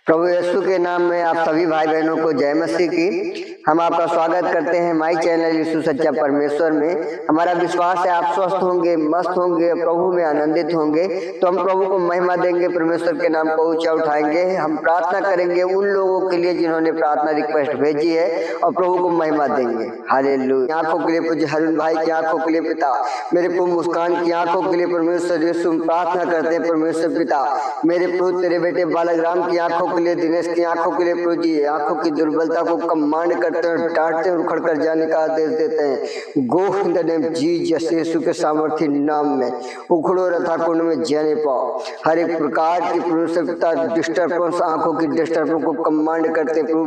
प्रभु यीशु के नाम में आप सभी भाई बहनों को जय मसीह की। हम आपका स्वागत करते हैं माई चैनल यीशु सच्चा परमेश्वर में। हमारा विश्वास है आप स्वस्थ होंगे, मस्त होंगे, प्रभु में आनंदित होंगे। तो हम प्रभु को महिमा देंगे, परमेश्वर के नाम को ऊंचा उठाएंगे। हम प्रार्थना करेंगे उन लोगों के लिए जिन्होंने प्रार्थना रिक्वेस्ट भेजी है और प्रभु को महिमा देंगे। हालेलुया। आंखों के लिए पूज्य हरुण भाई की आंखों के लिए पिता, मेरे प्रभु मुस्कान की आंखों के लिए परमेश्वर यीशु प्रार्थना करते हैं। परमेश्वर पिता, मेरे प्रभु तेरे बेटे बालक राम की आंखों के लिए, दिनेश की आंखों के लिए प्रभु जी आंखों की दुर्बलता को कमांड करते हैं, डांटते हैं, उखड़ कर जाने का आदेश देते हैं। गो इन द नेम जीसस, यीशु के सामर्थ्य नाम में उखड़ो रथा कुंड में जाने पाओ। हर एक प्रकार की परमेश्वर पिता डिस्टर्बेंस, आंखों की डिस्टर्बेंस को कमांड करते प्रभु,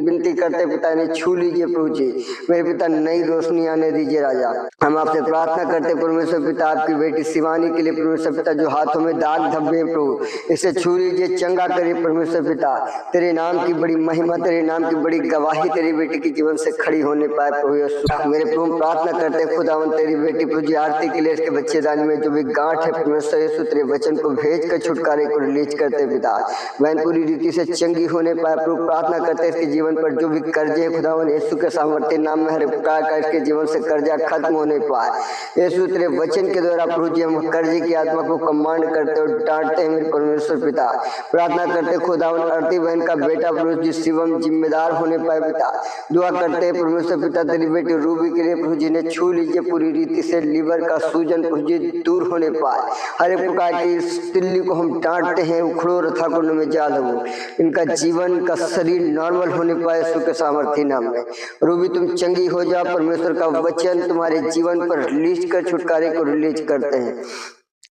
विनती करते पिता ने छू लीजिए प्रभु जी। मेरे पिता नई रोशनी आने दीजिए राजा। हम आपसे प्रार्थना करते परमेश्वर पिता, आपकी बेटी शिवानी के लिए परमेश्वर पिता जो हाथों में दाग धब्बे प्रभु, इसे छू लीजिए, चंगा करिए परमेश्वर पिता। तेरे नाम की बड़ी महिमा, तेरे नाम की बड़ी गवाही तेरी बेटी के जीवन से खड़ी होने पाए प्रभु यीशु। मेरे प्रभु प्रार्थना करते खुदावन तेरी बेटी प्रभु जी आरती के लिए, इसके बच्चेदानी में जो भी गांठ है परमेश्वर यीशु तेरे वचन को भेज कर छुटकारे को रिलीज करते पिता, वह पूरी रीति से चंगी होने पाए प्रभु। प्रार्थना करते इसके जीवन पर जो भी कर्जे है खुदावन यीशु के सामर्थ्य नाम में हर प्रकार का इसके जीवन से कर्जा खत्म होने पाए यीशु तेरे वचन के द्वारा प्रभु जी। हम कर्जे की आत्मा को कमांड करते और डांटते हैं मेरे परमेश्वर पिता। प्रार्थना करते खुदावन आरती बहन का बेटा प्रभु जी शिवम जिम्मेदार होने पाए पिता। दुआ करते हैं परमेश्वर पिता तेरी बेटी रूबी के लिए प्रभु जी ने छू लीजिए पूरी रीति से, लीवर का सूजन प्रभु जी दूर होने पाए। हर एक प्रकार की तिल्ली को हम डांटते हैं, उखड़ो रथा कुंड में जा लगो, इनका जीवन का शरीर नॉर्मल होने पाए यीशु के सामर्थ्य नाम में। रूबी तुम चंगी हो जाओ, परमेश्वर का वचन तुम्हारे जीवन पर रिलीज कर छुटकारे को रिलीज करते हैं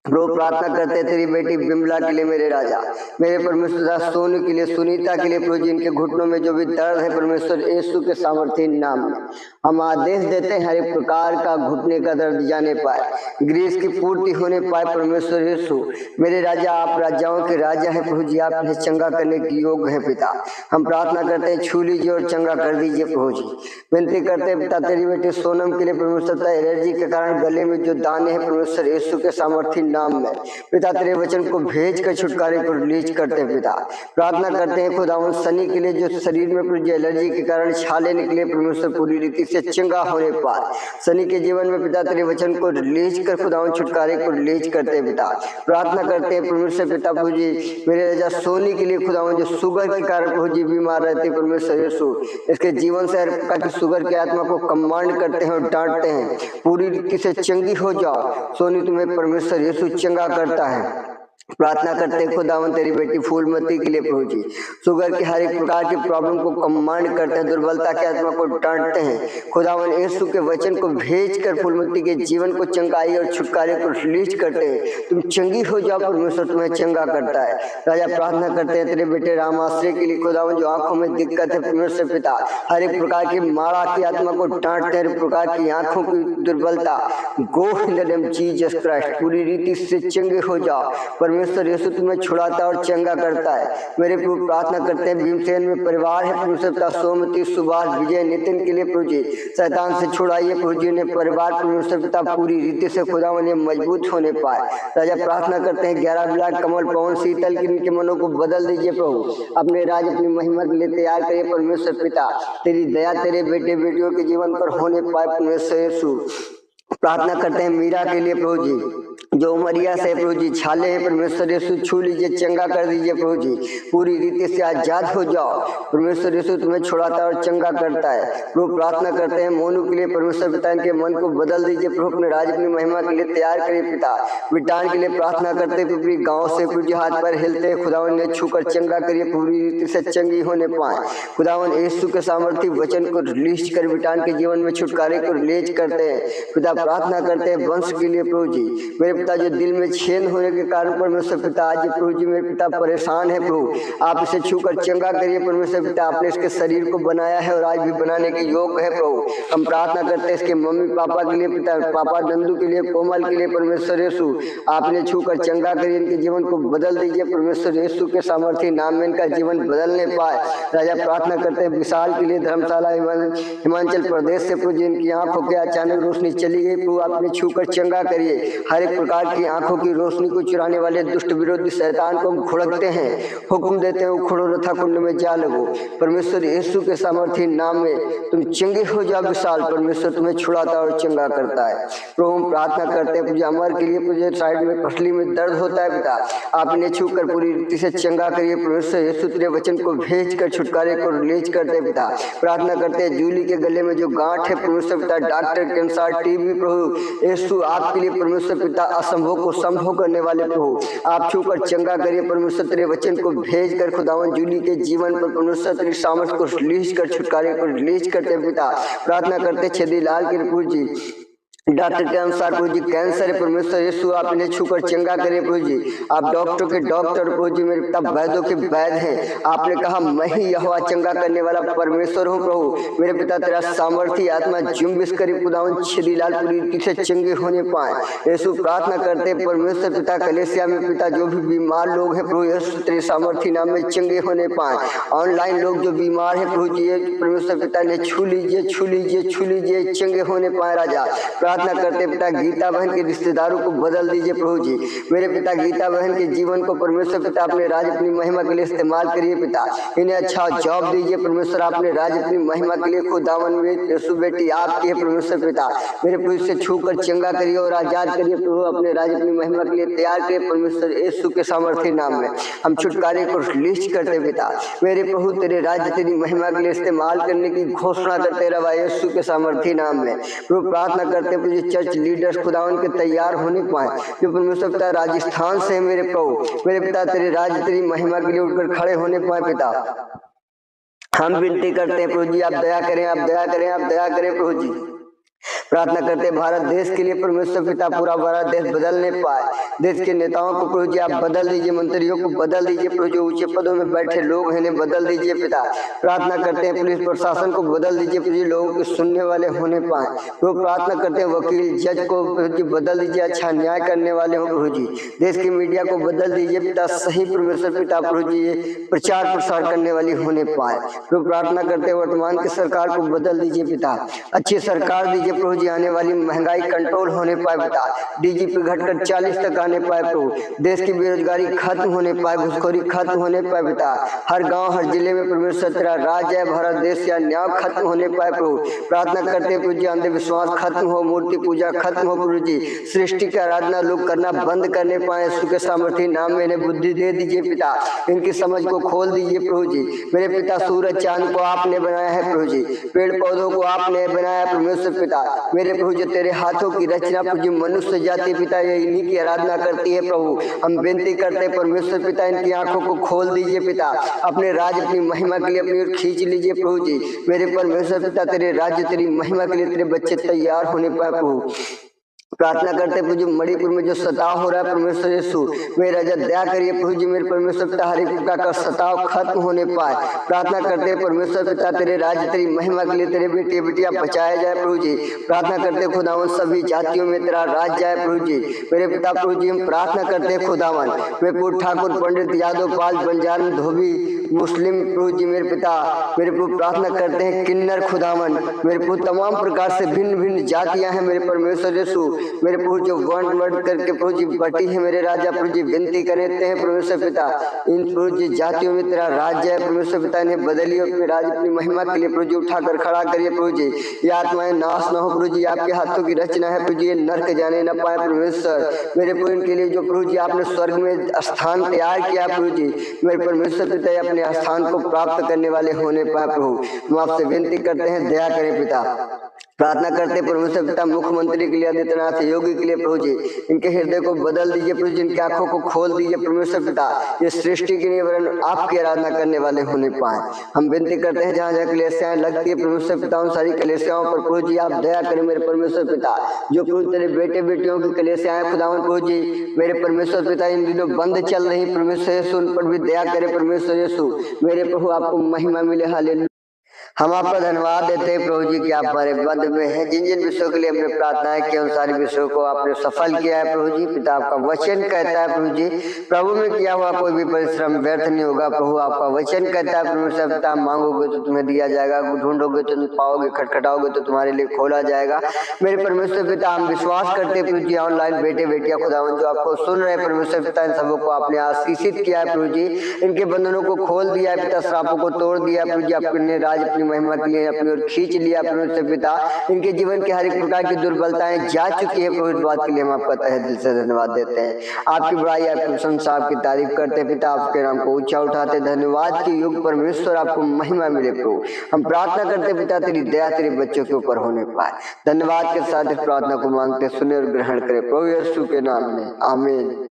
प्रभु। प्रार्थना करते हैं तेरी बेटी बिमला के लिए मेरे राजा, मेरे परमेश्वर सोनू के लिए, सुनीता के लिए प्रभु जी इनके घुटनों में जो भी दर्द है परमेश्वर यीशु के सामर्थ्य नाम में हम आदेश देते हैं हर एक प्रकार का घुटने का दर्द जाने पाए, ग्रीस की पूर्ति होने पाए परमेश्वर यीशु मेरे राजा। आप राजाओं के राजा है प्रभु जी, आप इन्हें चंगा करने के योग्य है पिता। हम प्रार्थना करते हैं छू लीजिए और चंगा कर दीजिए प्रभु जी। विनती करते हैं पिता तेरी बेटी सोनम के लिए परमेश्वर, एलर्जी के कारण गले में जो दाने हैं परमेश्वर यीशु के सामर्थ्य नाम में पिता तेरे वचन को भेज कर छुटकारे को रिलीज करते हैं पिता। प्रार्थना करते हैं खुदावन सनी के लिए जो शरीर में प्रभु एलर्जी के कारण छाले निकले परमेश्वर पूरी रीति से चंगा होने पाए सनी के जीवन में पिता तेरे वचन को रिलीज कर खुदावन छुटकारे को रिलीज करते हैं पिता। प्रार्थना करते हैं परमेश्वर पिता प्रभु जी मेरे राजा सोनी के लिए खुदावन जो शुगर के कारण प्रभु जी बीमार रहते परमेश्वर यीशु, इसके जीवन से हर प्रकार की शुगर की आत्मा को कमांड करते हैं और डांटते हैं पूरी रीति से चंगी हो जाओ। सोनी तुम्हें परमेश्वर यीशु चंगा करता है। प्रार्थना करते खुदावन तेरी बेटी फूलमती के लिए प्रभु जी शुगर की हर एक प्रकार की प्रॉब्लम को कमांड करते हैं, दुर्बलता की आत्मा को डांटते हैं खुदावन यीशु के वचन को भेज कर फूलमती के जीवन को चंगाई और छुटकारे को रिलीज करते हैं। तुम चंगी हो जाओ, परमेश्वर तुम्हें चंगा करता है राजा। प्रार्थना करते हैं तेरे बेटे रामाश्रय के लिए खुदावन जो आंखों में दिक्कत है परमेश्वर पिता, हर एक प्रकार की माड़ा की आत्मा को डांटते हैं, हर एक प्रकार की आंखों की दुर्बलता go in the name Jesus Christ पूरी रीति से चंगे हो जाओ। परमेश्वर यीशु तुम्हें छुड़ाता और चंगा करता है मेरे प्रभु। प्रार्थना करते हैं भीमसेन में परिवार है परमेश्वर पिता, सोमती, सुभाष, विजय, नितिन के लिए प्रभु जी शैतान से छुड़ाइए प्रभु जी ने परिवार परमेश्वर पिता पूरी रीति से खुदावन मजबूत होने पाए राजा। प्रार्थना करते हैं 11 विराट कमल पवन शीतल के इनके मनों को बदल दीजिए प्रभु, अपने राज अपनी महिमा के लिए तैयार करिए परमेश्वर पिता। तेरी दया तेरे बेटे बेटियों के जीवन पर होने पाए परमेश्वर यीशु। प्रार्थना करते हैं मीरा के लिए प्रभु जी जो उमरिया से प्रभु जी छाले हैं परमेश्वर यीशु छू लीजिए, चंगा कर दीजिए प्रभु जी, पूरी रीति से आजाद हो जाओ। परमेश्वर यीशु तुम्हें छुड़ाता और चंगा करता है प्रभु। प्रार्थना करते हैं मोनू के लिए परमेश्वर पिता, इनके मन को बदल दीजिए प्रभु, अपने राज अपनी महिमा के लिए तैयार करिए पिता। विटान के लिए प्रार्थना करते प्रभु गाँव से प्रभु जी हाथ पर हिलते खुदावन ने छूकर चंगा करिए, पूरी रीति से चंगी होने पाए खुदावन यीशु के सामर्थ्य वचन को रिलीज कर विटान के जीवन में छुटकारे को रिलीज करते हैं पिता। प्रार्थना करते हैं वंश के लिए प्रभु जी मेरे पिता जो दिल में छेद होने के कारण परमेश्वर पिता आज प्रभु जी मेरे पिता परेशान है प्रभु, आप इसे छूकर चंगा करिए परमेश्वर पिता। आपने इसके शरीर को बनाया है और आज भी बनाने के योग्य है प्रभु। हम प्रार्थना करते हैं इसके मम्मी पापा के लिए पिता, पापा नंदू के लिए, कोमल के लिए परमेश्वर यीशु आपने छूकर चंगा करिए, इनके जीवन को बदल दीजिए परमेश्वर यीशु के सामर्थ्य नाम में इनका जीवन बदलने पाए राजा। प्रार्थना करते हैं विशाल के लिए धर्मशाला हिमाचल प्रदेश से प्रभु जी इनकी आंखों के अचानक रोशनी चली गई प्रभु, आपने छूकर चंगा करिए, हर एक प्रकार प्रकार की आंखों की रोशनी को चुराने वाले दुष्ट विरोधी शैतान को हम घुड़कते हैं, हुक्म देते हैं उखड़ो रथा कुंड में जा लगो। परमेश्वर यीशु के सामर्थी नाम में तुम चंगे हो जाओ विशाल। परमेश्वर तुम्हें छुड़ाता और चंगा करता है। प्रभु हम प्रार्थना करते हैं, पूजा अमर के लिए पूजे साइड में पसली में दर्द होता है पिता, आप इन्हें छू कर पूरी रीति से चंगा करिए। परमेश्वर यीशु तेरे वचन को भेज कर छुटकारे को रिलीज करते पिता। प्रार्थना करते हैं जूली के गले में जो गांठ है परमेश्वर पिता, डॉक्टर, कैंसर, टीबी, प्रभु यीशु आपके लिए परमेश्वर पिता असंभव को संभव करने वाले प्रभु आप छू कर चंगा करिए। परमेश्वर तेरे वचन को भेज कर खुदावन जूली के जीवन पर परमेश्वर तेरी सामर्थ को रिलीज कर छुटकारे को रिलीज करते पिता। प्रार्थना करते छेदी लाल के प्रभु जी, डॉक्टर के अनुसार प्रभु जी कैंसर है परमेश्वर यीशु आप इन्हें छूकर चंगा करें प्रभु जी। आप डॉक्टर के डॉक्टर प्रभु जी, मेरे पिता वैद्यों के वैद हैं। आपने कहा मैं ही यहोवा चंगा करने वाला परमेश्वर हूँ प्रभु। मेरे पिता तेरा सामर्थी आत्मा जुम्बिश करे खुदावन छेदीलाल पूरी रीति से चंगे होने पाए। यीशु प्रार्थना करते परमेश्वर पिता कलेसिया में पिता जो भी बीमार लोग हैं प्रभु यीशु तेरे सामर्थी नाम में चंगे होने पाए। ऑनलाइन लोग जो बीमार है प्रभु जी परमेश्वर पिता ने छू लीजिए, छू लीजिए, छू लीजिए, चंगे होने पाए राजा। प्रार्थना करते पिता गीता बहन के रिश्तेदारों को बदल दीजिए प्रभु जी। मेरे पिता गीता बहन के जीवन को परमेश्वर पिता अपने राज अपनी महिमा के लिए इस्तेमाल करिए पिता। इन्हें अच्छा जॉब दीजिए परमेश्वर अपने राज अपनी महिमा के लिए। खुदावन में यीशु बेटी आपकी है परमेश्वर पिता, मेरे प्रभु से छू कर चंगा करिए और आजाद करिए प्रभु अपने राज अपनी महिमा के लिए तैयार करिए परमेश्वर यीशु के सामर्थ्य नाम में हम छुटकारे को रिलीज करते पिता। मेरे प्रभु तेरे राज्य तेरी महिमा के लिए इस्तेमाल करने की घोषणा करते रवा यीशु के सामर्थ्य नाम में। प्रभु प्रार्थना करते चर्च लीडर्स खुदावन के तैयार होने पाए जो परमेश्वर पिता राजस्थान से मेरे प्रभु मेरे पिता तेरे राज्य तेरी महिमा के लिए उठकर खड़े होने पाए पिता। हम विनती करते हैं प्रभु जी आप दया करें, आप दया करें, आप दया करें प्रभु जी। प्रार्थना करते भारत देश के लिए परमेश्वर पिता पूरा भारत देश बदलने पाए। देश के नेताओं को प्रभु जी आप बदल दीजिए, मंत्रियों को बदल दीजिए प्रभु जी, ऊंचे पदों में बैठे लोग हैं बदल दीजिए पिता। प्रार्थना करते हैं पुलिस प्रशासन को बदल दीजिए प्रभु जी, लोगों के सुनने वाले होने पाए। प्रभु प्रार्थना करते हैं वकील जज को प्रभु जी बदल दीजिए, अच्छा न्याय करने वाले हो प्रभु जी। देश की मीडिया को बदल दीजिए पिता, सही परमेश्वर पिता प्रभु जी प्रचार प्रसार करने वाली होने पाए। प्रभु प्रार्थना करते हैं वर्तमान की सरकार को बदल दीजिए पिता, अच्छी सरकार दीजिए प्रभु जी, आने वाली महंगाई कंट्रोल होने पाए पिता। डीजीपी घटकर 40 तक आने पाए प्रभु, देश की बेरोजगारी खत्म होने पाए, घुसखोरी खत्म होने पाए पिता। हर गांव हर जिले में परमेश्वर तेरा राज है, भारत देश या न्याय खत्म होने पाए प्रभु। प्रार्थना करते प्रभु जी अंधविश्वास खत्म हो, मूर्ति पूजा खत्म हो प्रभु जी, सृष्टि की आराधना लोग करना बंद करने पाए। यीशु के सामर्थ्य नाम में इन्हें बुद्धि दे दीजिए पिता, इनकी समझ को खोल दीजिए प्रभु जी। मेरे पिता सूरज चांद को आपने बनाया है प्रभु जी, पेड़ पौधों को आपने बनाया परमेश्वर पिता। मेरे प्रभु जो तेरे हाथों की रचना प्रभु जी मनुष्य जाति पिता ये इन्हीं की आराधना करती है प्रभु। हम विनती करते हैं परमेश्वर पिता इनकी आंखों को खोल दीजिए पिता, अपने राज्य अपनी महिमा के लिए अपनी ओर खींच लीजिए प्रभु जी। मेरे परमेश्वर पिता तेरे राज्य तेरी महिमा के लिए तेरे बच्चे तैयार होने पाए प्रभु। प्रार्थना करते प्रभु जी मणिपुर में जो सताव हो रहा है परमेश्वर यीशु मेरे राजा दया करिए प्रभु जी। मेरे परमेश्वर पिता हर एक प्रकार का सताव खत्म होने पाए। प्रार्थना करते परमेश्वर पिता तेरे राज्य तेरी महिमा के लिए तेरे बेटे बेटियां बचाया जाए प्रभु जी। प्रार्थना करते खुदावन सभी जातियों में तेरा राज जाए प्रभु जी। मेरे पिता प्रभु जी हम प्रार्थना करते खुदावन मेरे ठाकुर पंडित यादव पाल बंजार धोबी मुस्लिम प्रभु जी मेरे पिता मेरे प्रभु प्रार्थना करते हैं किन्नर खुदावन मेरे प्रभु तमाम प्रकार से भिन्न भिन्न जातियां हैं मेरे परमेश्वर यीशु। मेरे प्रभु जो वर्ण करके प्रभु जी बटी है मेरे राजा प्रभु जी विनती करते हैं परमेश्वर पिता इन प्रभु जी जातियों में तेरा राज्य है परमेश्वर पिता इन्हें बदलिए अपने राज्य अपनी महिमा के लिए प्रभु जी उठाकर खड़ा करिए प्रभु जी। ये आत्माएं नाश न हो प्रभु जी, आपके हाथों की रचना है प्रभु जी, ये नरक जाने न पाए परमेश्वर। मेरे प्रभु इनके लिए जो प्रभु जी आपने स्वर्ग में स्थान तैयार किया प्रभु जी मेरे परमेश्वर पिता अपने स्थान को प्राप्त करने वाले होने पाए प्रभु। हम आपसे विनती करते हैं दया करें पिता। प्रार्थना करते परमेश्वर पिता मुख्यमंत्री के लिए आदित्यनाथ योगी के लिए प्रभु जी इनके हृदय को बदल दीजिए प्रभु जी, इनकी आंखों को खोल दीजिए परमेश्वर पिता, ये सृष्टि के लिए वरन आपकी आराधना करने वाले होने पाए। हम विनती करते हैं जहाँ जहाँ कलेसियाएं लगती है परमेश्वर पिता उन सारी कलेसियाओं पर प्रभु जी आप दया करें मेरे परमेश्वर पिता। जो प्रभु तेरे बेटे बेटियों की कलेसियाएं खुदावन प्रभु जी मेरे परमेश्वर पिता इन दिनों बंद चल रही परमेश्वर यीशु उन पर भी दया करे परमेश्वर यीशु। मेरे प्रभु आपको महिमा मिले हालेलुया हम आपका धन्यवाद देते हैं प्रभु जी कि आप हमारे बंद में हैं। जिन जिन विषयों के लिए हमने प्रार्थनाएं की उन सारे विषयों को आपने सफल किया है प्रभु जी। पिता आपका वचन कहता है प्रभु जी, प्रभु में किया हुआ कोई भी परिश्रम व्यर्थ नहीं होगा। प्रभु आपका वचन कहता है प्रभु से पिता, मांगोगे तो तुम्हें दिया जाएगा, ढूंढोगे तो तुम पाओगे, खटखटाओगे तो तुम्हारे लिए खोला जाएगा। मेरे परमेश्वर पिता, हम विश्वास करते प्रभु जी ऑनलाइन बेटे बेटियां खुदावन जो आपको सुन रहे परमेश्वर पिता, इन सबों को आपने आशीषित किया है प्रभु जी। इनके बंधनों को खोल दिया है पिता, श्रापों को तोड़ दिया प्रभु जी। आपने राज अपनी महिमा के लिए अपनी ओर खींच लिया परमेश्वर पिता। इनके जीवन के हर एक प्रकार की दुर्बलताएं जा चुकी है प्रभु, इस बात के लिए हम आपका तहे दिल से धन्यवाद देते हैं। आपकी बड़ाई, आपकी प्रशंसा, आपकी तारीफ करते हैं पिता, आपके नाम को ऊंचा उठाते। धन्यवाद के युग परमेश्वर आपको महिमा मिले प्रभु। हम प्रार्थना करते पिता, तेरी दया तेरे बच्चों के ऊपर होने पाए। धन्यवाद के साथ इस प्रार्थना को मांगते, सुने और ग्रहण करें प्रभु यीशु के नाम में, आमीन।